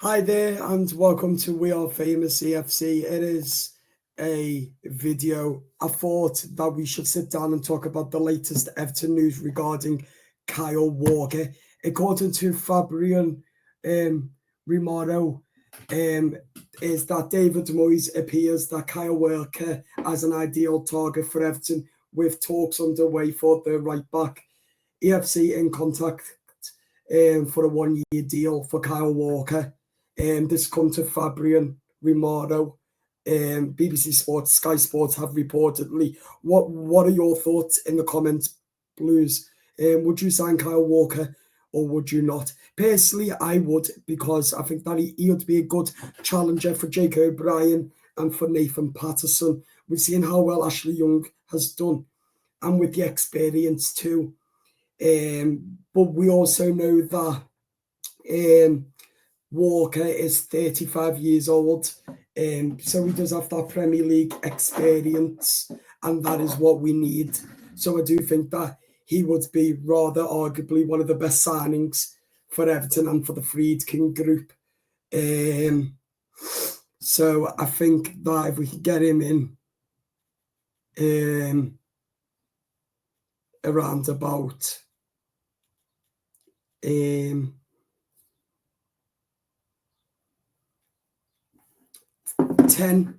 Hi there and welcome to We Are Famous EFC. It is a video. I thought that we should sit down and talk about the latest Everton news regarding Kyle Walker. According to Fabian Romano, is that David Moyes appears that Kyle Walker as an ideal target for Everton, with talks underway for the right back. EFC in contact for a one-year deal for Kyle Walker. This comes to Fabian Romano. BBC Sports, Sky Sports have reportedly. What are your thoughts in the comments, Blues? Would you sign Kyle Walker or would you not? Personally, I would, because I think that he would be a good challenger for Jake O'Brien and for Nathan Patterson. We've seen how well Ashley Young has done, and with the experience too. But we also know that Walker is 35 years old, so he does have that Premier League experience, and that is what we need. So I do think that he would be rather arguably one of the best signings for Everton and for the Friedkin group. So I think that if we could get him in around about 10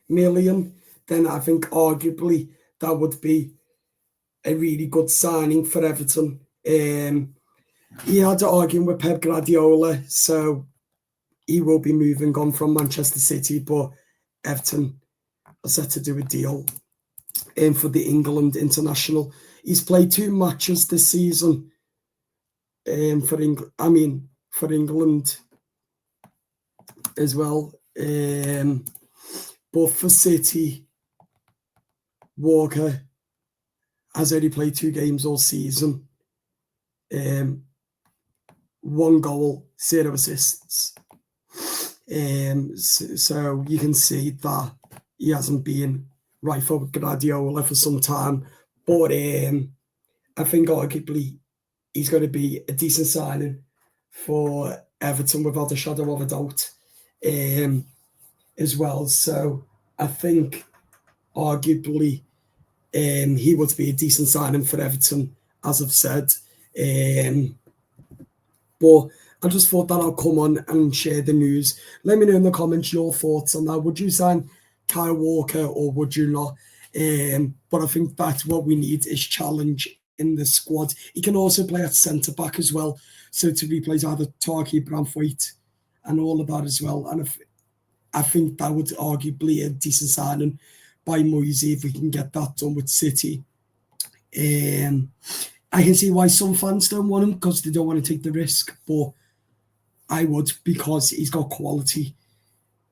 million, then I think arguably that would be a really good signing for Everton. He had to argue with Pep Guardiola, so he will be moving on from Manchester City, but Everton are set to do a deal for the England international. He's played 2 matches this season for England as well. But for City, Walker has only played 2 games all season. 1 goal, 0 assists. So you can see that he hasn't been right for Guardiola for some time. But I think arguably he's going to be a decent signing for Everton without a shadow of a doubt as well. So I think arguably he would be a decent signing for Everton, as I've said. But I just thought that I'll come on and share the news. Let me know in the comments your thoughts on that. Would you sign Kyle Walker or would you not? But I think that's what we need, is challenge in the squad. He can also play at centre-back as well, so to replace either Tarky, Branthwaite and all of that as well. And I think that would arguably a decent signing by Moyes if we can get that done with City. I can see why some fans don't want him, because they don't want to take the risk, but I would, because he's got quality.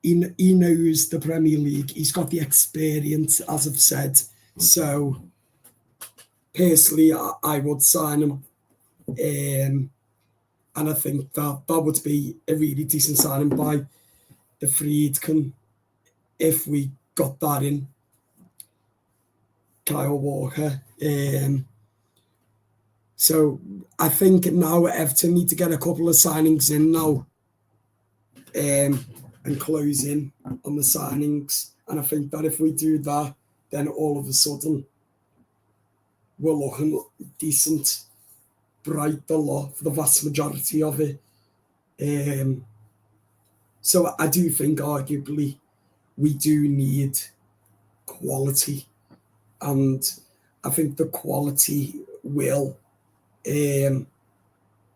He knows the Premier League. He's got the experience, as I've said. So, personally, I would sign him. And I think that would be a really decent signing by the Friedkin if we got that in. Kyle Walker. So I think now Everton need to get a couple of signings in now and close in on the signings. And I think that if we do that, then all of a sudden we're looking decent, bright the lot for the vast majority of it. So I do think arguably we do need quality, and I think the quality will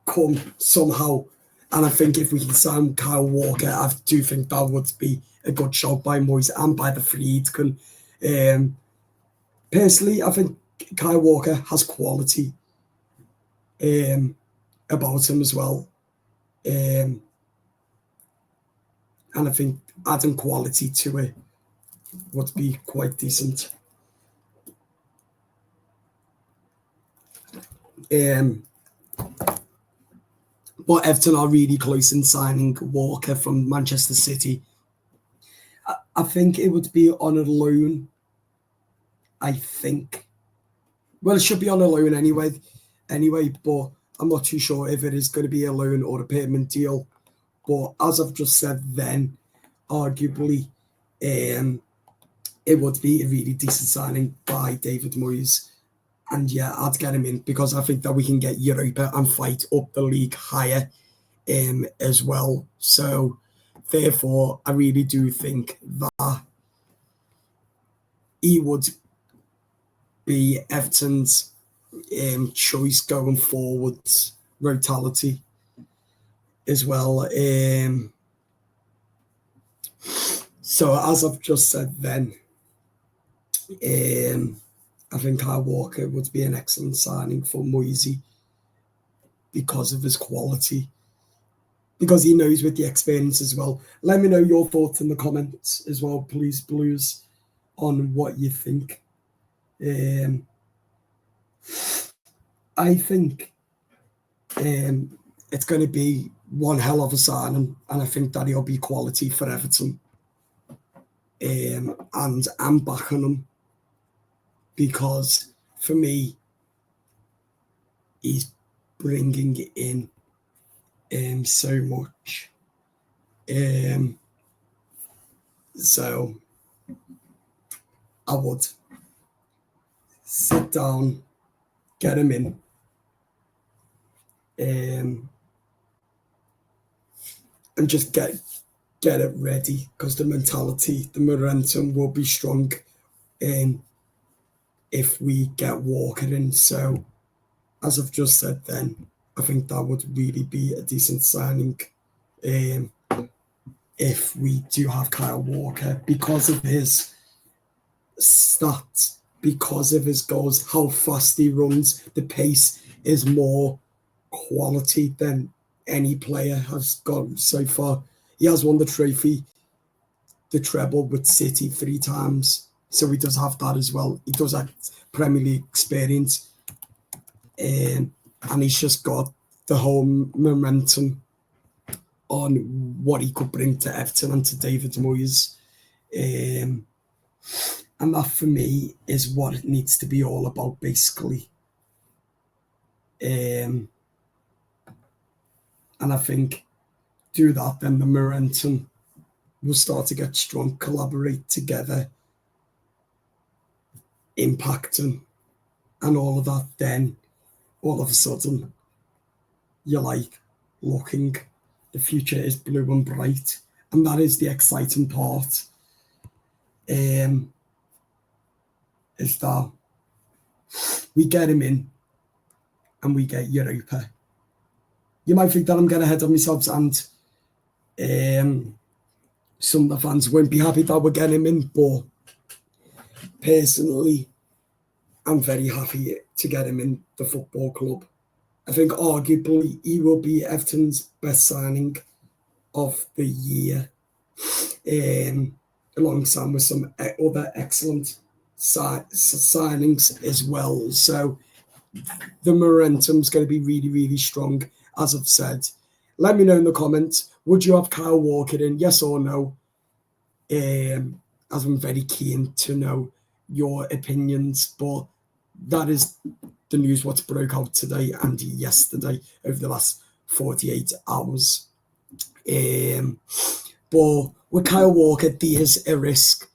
come somehow. And I think if we can sign Kyle Walker, I do think that would be a good shout by Moyes and by the Friedkin. Personally, I think Kyle Walker has quality about him as well. And I think adding quality to it would be quite decent. But Everton are really close in signing Walker from Manchester City. I think it would be on a loan. I think. Well, it should be on a loan anyway, but I'm not too sure if it is going to be a loan or a payment deal But as I've just said then, arguably, it would be a really decent signing by David Moyes. And yeah, I'd get him in because I think that we can get Europa and fight up the league higher as well. So therefore, I really do think that he would be Everton's choice going forwards, rotality as well. So as I've just said then, I think Kyle Walker would be an excellent signing for Moisey because of his quality, because he knows with the experience as well. Let me know your thoughts in the comments as well, please, Blues, on what you think. I think it's going to be one hell of a signing, and I think that he'll be quality for Everton. And I'm backing him because, for me, he's bringing in so much. So I would sit down, get him in, and just get it ready, because the mentality, the momentum will be strong if we get Walker in. So as I've just said then, I think that would really be a decent signing if we do have Kyle Walker, because of his stats, because of his goals, how fast he runs. The pace is more quality than any player has got so far. He has won the trophy, the treble with City 3 times, so he does have that as well. He does have Premier League experience, and he's just got the whole momentum on what he could bring to Everton and to David Moyes. And that, for me, is what it needs to be all about, basically. And I think do that, then the momentum will start to get strong, collaborate together, impacting, and all of that. Then all of a sudden, you're like looking, the future is blue and bright, and that is the exciting part. Is that we get him in and we get Europa. You might think that I'm getting ahead of myself, and some of the fans won't be happy that we're getting him in, but personally, I'm very happy to get him in the football club. I think arguably he will be Everton's best signing of the year, alongside with some other excellent signings as well. So the momentum's going to be really, really strong, as I've said. Let me know in the comments, would you have Kyle Walker in, yes or no? As I'm very keen to know your opinions. But that is the news what broke out today and yesterday over the last 48 hours. But with Kyle Walker, there's a risk,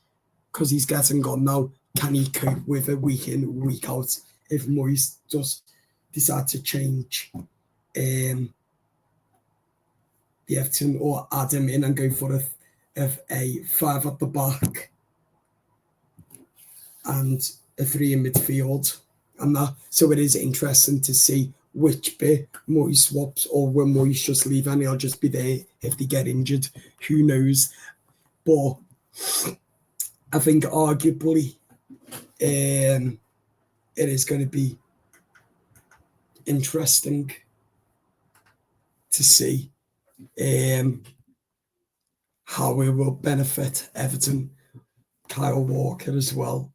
because he's getting gone now. Can he cope with it week in, week out, if Moyes does decide to change the Everton, or add him in and go for a 5 at the back and a 3 in midfield? And that, so it is interesting to see which bit Moyes swaps, or will Moyes just leave and he'll just be there if they get injured. Who knows? But I think arguably it is going to be interesting to see how it will benefit Everton, Kyle Walker as well.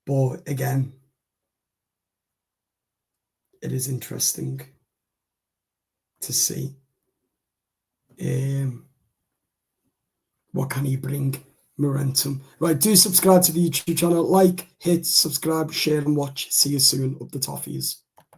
But again, it is interesting to see what can he bring momentum. Right, do subscribe to the YouTube channel, like, hit subscribe, share and watch. See you soon. Up the toffees.